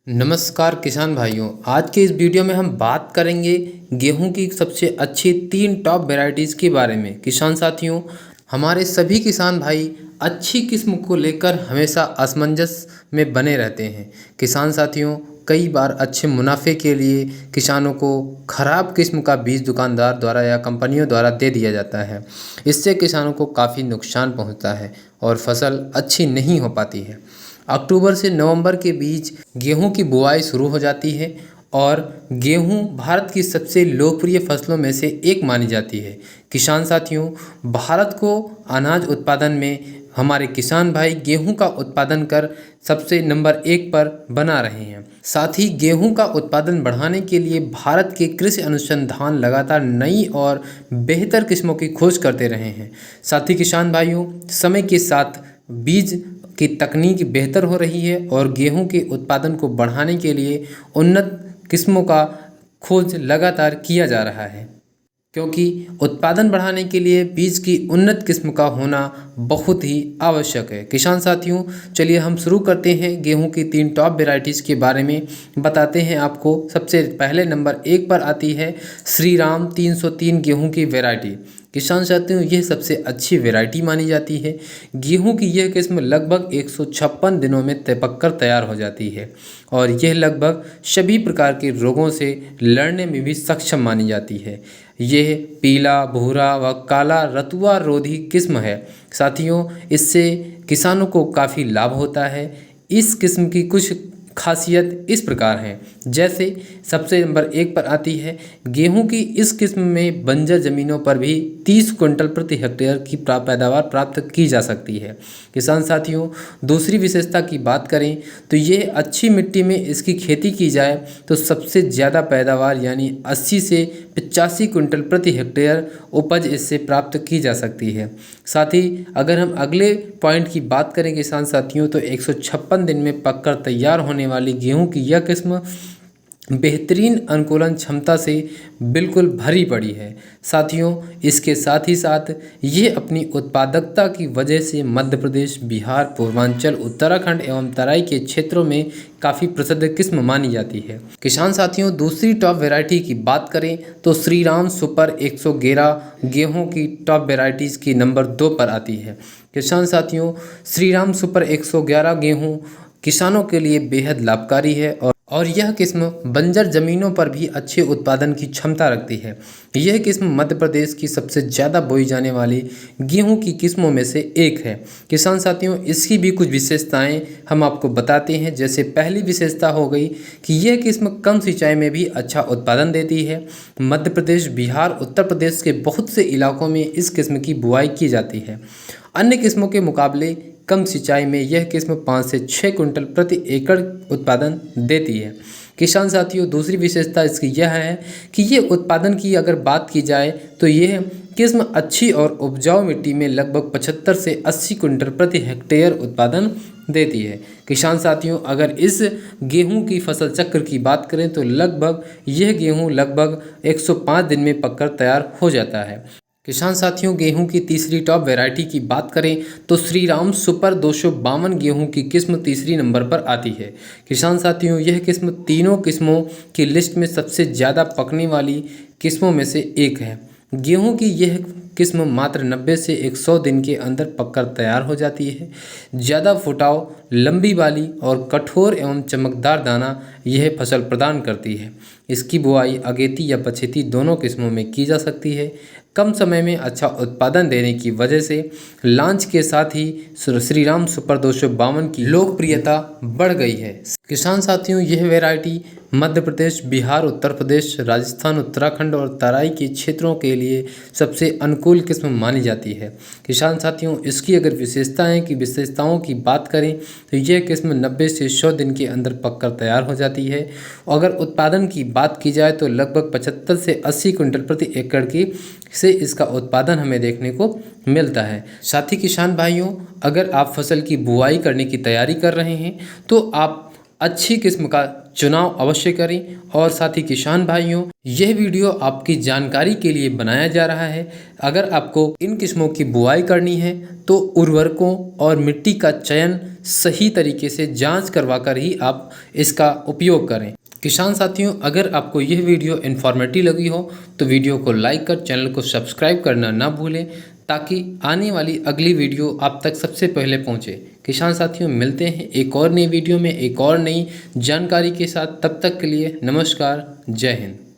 नमस्कार किसान भाइयों। आज के इस वीडियो में हम बात करेंगे गेहूं की सबसे अच्छी 3 टॉप वैरायटीज़ के बारे में। किसान साथियों, हमारे सभी किसान भाई अच्छी किस्म को लेकर हमेशा असमंजस में बने रहते हैं। किसान साथियों, कई बार अच्छे मुनाफे के लिए किसानों को ख़राब किस्म का बीज दुकानदार द्वारा या कंपनियों द्वारा दे दिया जाता है। इससे किसानों को काफ़ी नुकसान पहुंचता है और फसल अच्छी नहीं हो पाती है। अक्टूबर से नवंबर के बीच गेहूं की बुआई शुरू हो जाती है और गेहूं भारत की सबसे लोकप्रिय फसलों में से एक मानी जाती है। किसान साथियों, भारत को अनाज उत्पादन में हमारे किसान भाई गेहूं का उत्पादन कर सबसे नंबर 1 पर बना रहे हैं। साथ ही गेहूं का उत्पादन बढ़ाने के लिए भारत के कृषि अनुसंधान लगातार नई और बेहतर किस्मों की खोज करते रहे हैं। साथ ही किसान भाइयों, समय के साथ बीज की तकनीक बेहतर हो रही है और गेहूं के उत्पादन को बढ़ाने के लिए उन्नत किस्मों का खोज लगातार किया जा रहा है, क्योंकि उत्पादन बढ़ाने के लिए बीज की उन्नत किस्म का होना बहुत ही आवश्यक है। किसान साथियों, चलिए हम शुरू करते हैं गेहूं की 3 टॉप वैरायटीज़ के बारे में बताते हैं आपको। सबसे पहले नंबर 1 पर आती है श्रीराम 303 गेहूं की वैरायटी। किसान साथियों, यह सबसे अच्छी वैरायटी मानी जाती है। गेहूं की यह किस्म लगभग 156 दिनों में पककर तैयार हो जाती है और यह लगभग सभी प्रकार के रोगों से लड़ने में भी सक्षम मानी जाती है। यह पीला, भूरा व काला रतुआ रोधी किस्म है। साथियों, इससे किसानों को काफ़ी लाभ होता है। इस किस्म की कुछ खासियत इस प्रकार हैं, जैसे सबसे नंबर 1 पर आती है गेहूं की इस किस्म में बंजर ज़मीनों पर भी 30 क्विंटल प्रति हेक्टेयर की पैदावार प्राप्त की जा सकती है। किसान साथियों, दूसरी विशेषता की बात करें तो यह अच्छी मिट्टी में इसकी खेती की जाए तो सबसे ज़्यादा पैदावार यानी 80 से 85 क्विंटल प्रति हेक्टेयर उपज इससे प्राप्त की जा सकती है। साथ ही अगर हम अगले पॉइंट की बात करें किसान साथियों, तो 156 दिन में पककर तैयार होने वाली गेहूं की यह किस्म बेहतरीन अनुकूलन क्षमता से बिल्कुल भरी पड़ी है। साथियों, इसके साथ ही साथ ये अपनी उत्पादकता की वजह से मध्य प्रदेश, बिहार, पूर्वांचल, उत्तराखंड एवं तराई के क्षेत्रों में काफ़ी प्रसिद्ध किस्म मानी जाती है। किसान साथियों, दूसरी टॉप वैरायटी की बात करें तो श्रीराम सुपर 111 गेहूं की टॉप वैरायटीज़ की नंबर 2 पर आती है। किसान साथियों, श्रीराम सुपर 111 गेहूँ किसानों के लिए बेहद लाभकारी है और यह किस्म बंजर ज़मीनों पर भी अच्छे उत्पादन की क्षमता रखती है। यह किस्म मध्य प्रदेश की सबसे ज़्यादा बोई जाने वाली गेहूं की किस्मों में से एक है। किसान साथियों, इसकी भी कुछ विशेषताएं हम आपको बताते हैं। जैसे पहली विशेषता हो गई कि यह किस्म कम सिंचाई में भी अच्छा उत्पादन देती है। मध्य प्रदेश, बिहार, उत्तर प्रदेश के बहुत से इलाकों में इस किस्म की बुआई की जाती है। अन्य किस्मों के मुकाबले कम सिंचाई में यह किस्म 5 से 6 क्विंटल प्रति एकड़ उत्पादन देती है। किसान साथियों, दूसरी विशेषता इसकी यह है कि ये उत्पादन की अगर बात की जाए तो यह किस्म अच्छी और उपजाऊ मिट्टी में लगभग 75 से 80 क्विंटल प्रति हेक्टेयर उत्पादन देती है। किसान साथियों, अगर इस गेहूं की फसल चक्र की बात करें तो लगभग यह गेहूं लगभग 105 दिन में पककर तैयार हो जाता है। किसान साथियों, गेहूं की तीसरी टॉप वैरायटी की बात करें तो श्रीराम सुपर 252 गेहूं की किस्म तीसरी नंबर पर आती है। किसान साथियों, यह किस्म तीनों किस्मों की लिस्ट में सबसे ज़्यादा पकने वाली किस्मों में से एक है। गेहूं की यह किस्म मात्र 90 से 100 दिन के अंदर पककर तैयार हो जाती है। ज़्यादा फुटाव, लंबी बाली और कठोर एवं चमकदार दाना यह फसल प्रदान करती है। इसकी बुआई अगेती या पछेती दोनों किस्मों में की जा सकती है। कम समय में अच्छा उत्पादन देने की वजह से लॉन्च के साथ ही श्रीराम सुपर 252 की लोकप्रियता बढ़ गई है। किसान साथियों, यह वैरायटी मध्य प्रदेश, बिहार, उत्तर प्रदेश, राजस्थान, उत्तराखंड और तराई के क्षेत्रों के लिए सबसे अनुकूल किस्म मानी जाती है। किसान साथियों, इसकी अगर विशेषताओं की बात करें तो यह किस्म 90 से 100 दिन के अंदर पककर तैयार हो जाती है। अगर उत्पादन की बात की जाए तो लगभग 75 से 80 क्विंटल प्रति एकड़ की से इसका उत्पादन हमें देखने को मिलता है। साथ ही किसान भाइयों, अगर आप फसल की बुआई करने की तैयारी कर रहे हैं तो आप अच्छी किस्म का चुनाव अवश्य करें। और साथ ही किसान भाइयों, यह वीडियो आपकी जानकारी के लिए बनाया जा रहा है। अगर आपको इन किस्मों की बुआई करनी है तो उर्वरकों और मिट्टी का चयन सही तरीके से जांच करवा कर ही आप इसका उपयोग करें। किसान साथियों, अगर आपको यह वीडियो इन्फॉर्मेटिव लगी हो तो वीडियो को लाइक कर चैनल को सब्सक्राइब करना ना भूलें, ताकि आने वाली अगली वीडियो आप तक सबसे पहले पहुंचे। किसान साथियों, मिलते हैं एक और नई वीडियो में एक और नई जानकारी के साथ। तब तक के लिए नमस्कार, जय हिंद।